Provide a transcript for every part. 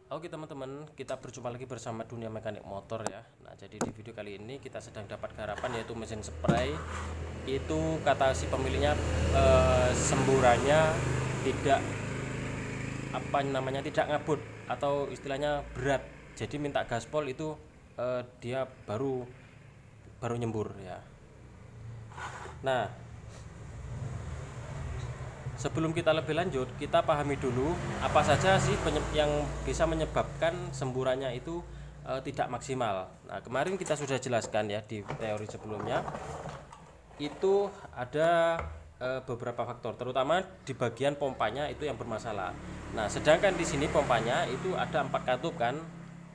Oke teman-teman, kita berjumpa lagi bersama Dunia Mekanik Motor ya. Nah, jadi di video kali ini kita sedang dapat garapan yaitu mesin spray. Itu kata si pemiliknya semburannya tidak tidak ngabut atau istilahnya berat. Jadi minta gaspol itu dia baru nyembur ya. Nah, sebelum kita lebih lanjut, kita pahami dulu apa saja sih yang bisa menyebabkan semburannya itu tidak maksimal. Nah, kemarin kita sudah jelaskan ya di teori sebelumnya. Itu ada beberapa faktor, terutama di bagian pompanya itu yang bermasalah. Nah, sedangkan di sini pompanya itu ada 4 katup kan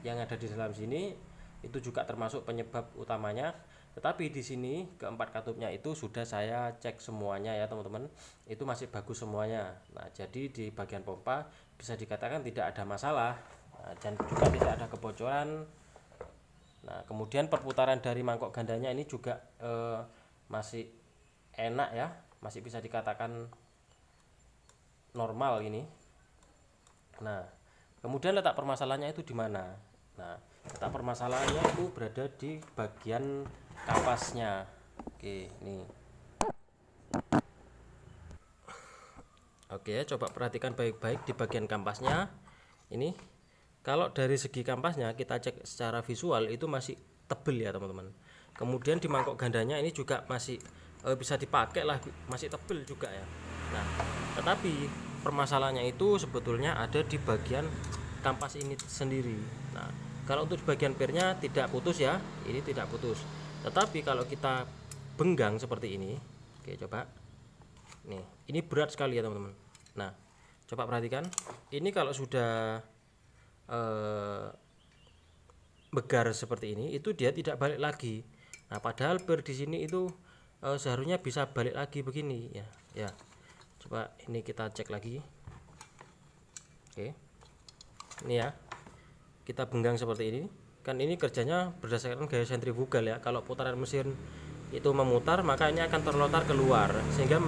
yang ada di dalam sini, itu juga termasuk penyebab utamanya. Tetapi di sini keempat katupnya itu sudah saya cek semuanya ya teman-teman, itu masih bagus semuanya. Nah, jadi di bagian pompa bisa dikatakan tidak ada masalah, dan juga tidak ada kebocoran. Nah, kemudian perputaran dari mangkok gandanya ini juga masih enak ya, masih bisa dikatakan normal ini. Nah, kemudian letak permasalahannya itu di mana? Nah, letak permasalahannya itu berada di bagian kampasnya. Oke, nih. Oke, coba perhatikan baik-baik di bagian kampasnya. Ini kalau dari segi kampasnya kita cek secara visual itu masih tebel ya teman-teman. Kemudian di mangkok gandanya ini juga masih bisa dipakai lah, masih tebel juga ya. Nah, tetapi permasalahannya itu sebetulnya ada di bagian kampas ini sendiri. Nah, kalau untuk di bagian pirnya tidak putus ya, ini tidak putus. Tetapi kalau kita benggang seperti ini, oke coba, nih, ini berat sekali ya teman-teman. Nah, coba perhatikan, ini kalau sudah begar seperti ini, itu dia tidak balik lagi. Nah, padahal pir di sini itu seharusnya bisa balik lagi begini ya. Ya, coba ini kita cek lagi. Oke, ini ya, kita benggang seperti ini. Kan ini kerjanya berdasarkan gaya sentrifugal ya. Kalau putaran mesin itu memutar, maka ini akan terlontar keluar sehingga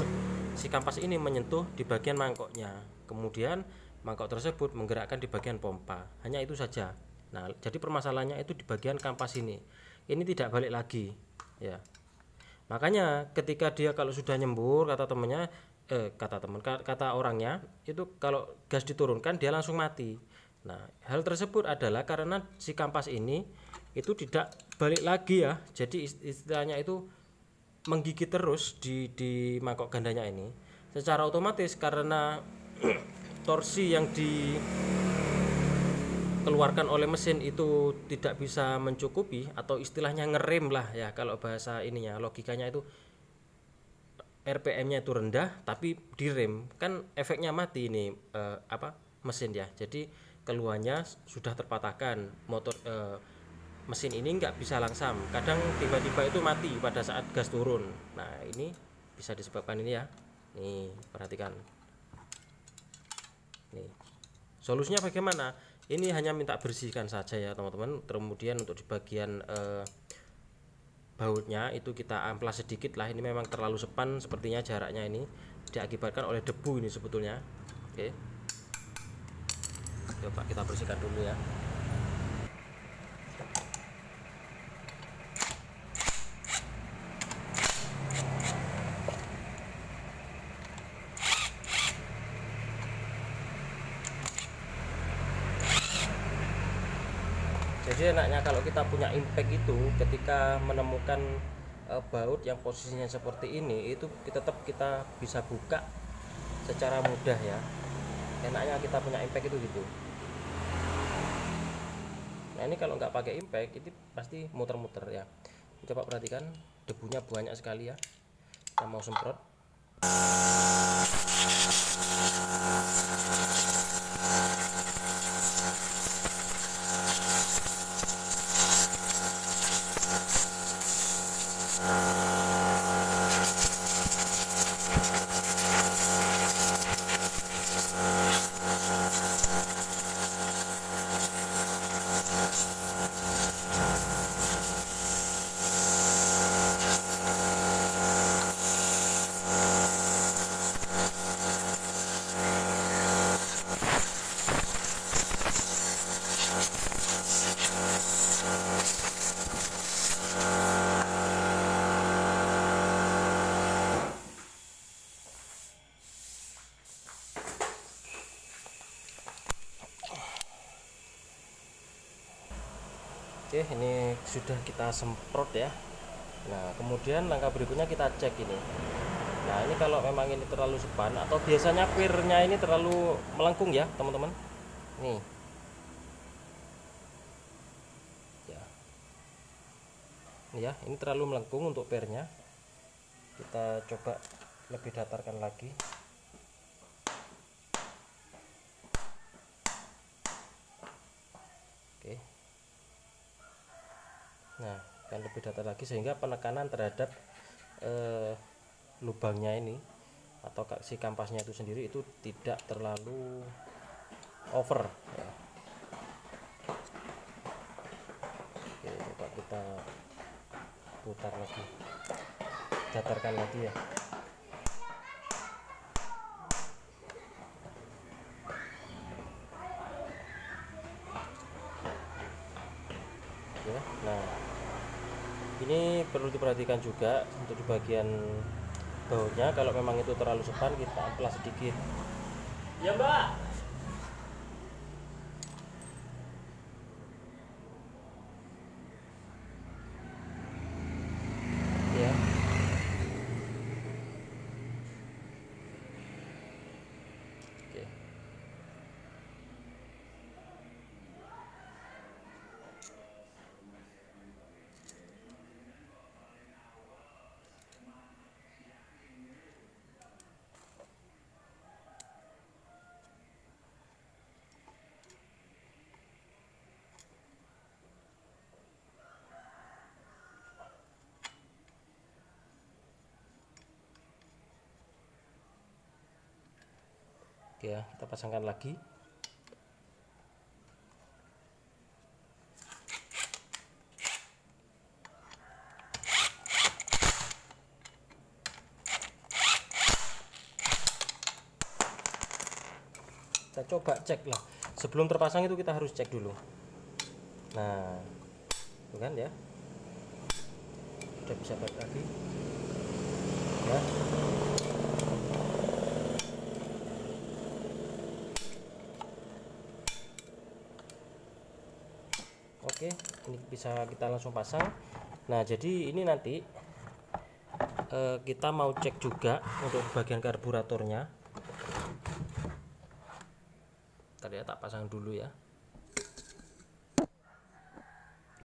si kampas ini menyentuh di bagian mangkoknya. Kemudian mangkok tersebut menggerakkan di bagian pompa. Hanya itu saja. Nah, jadi permasalahannya itu di bagian kampas ini. Ini tidak balik lagi ya. Makanya ketika dia kalau sudah nyembur, kata orangnya itu kalau gas diturunkan dia langsung mati. Nah, hal tersebut adalah karena si kampas ini itu tidak balik lagi ya. Jadi istilahnya itu menggigit terus di mangkok gandanya ini. Secara otomatis karena torsi yang dikeluarkan oleh mesin itu tidak bisa mencukupi, atau istilahnya ngerem lah ya kalau bahasa ininya, logikanya itu RPM-nya itu rendah tapi direm, kan efeknya mati ini mesin ya. Jadi keluarnya sudah terpatahkan, mesin ini nggak bisa langsam, kadang tiba-tiba itu mati pada saat gas turun. Nah, ini bisa disebabkan ini ya. Nih, perhatikan nih, solusinya bagaimana? Ini hanya minta bersihkan saja ya teman-teman. Kemudian untuk di bagian bautnya itu kita amplas sedikit lah, ini memang terlalu sepan sepertinya jaraknya, ini diakibatkan oleh debu ini sebetulnya. Oke, coba kita bersihkan dulu ya. Jadi enaknya kalau kita punya impact itu ketika menemukan baut yang posisinya seperti ini, itu tetap kita bisa buka secara mudah ya. Enaknya kita punya impact itu gitu. Nah, ini kalau nggak pakai impact itu pasti muter-muter ya. Coba perhatikan, debunya banyak sekali ya. Kita mau semprot. Oke, ini sudah kita semprot ya. Nah, kemudian langkah berikutnya kita cek ini. Nah, ini kalau memang ini terlalu sepan atau biasanya pirnya ini terlalu melengkung ya, teman-teman. Nih. Ya. Ini ya, ini terlalu melengkung untuk pirnya. Kita coba lebih datarkan lagi. Oke. Nah, kan lebih datar lagi sehingga penekanan terhadap lubangnya ini atau si kampasnya itu sendiri itu tidak terlalu over ya. Oke, coba kita putar lagi, datarkan lagi ya. Ya, nah ini perlu diperhatikan juga untuk di bagian bautnya, kalau memang itu terlalu sepan kita amplas sedikit ya mbak ya. Oke. Oke ya, kita pasangkan lagi. Kita coba cek lah, sebelum terpasang itu kita harus cek dulu. Nah, itu kan ya, udah bisa balik lagi ya. Oke, ini bisa kita langsung pasang. Nah, jadi ini nanti kita mau cek juga untuk bagian karburatornya. Tadi ya tak pasang dulu ya.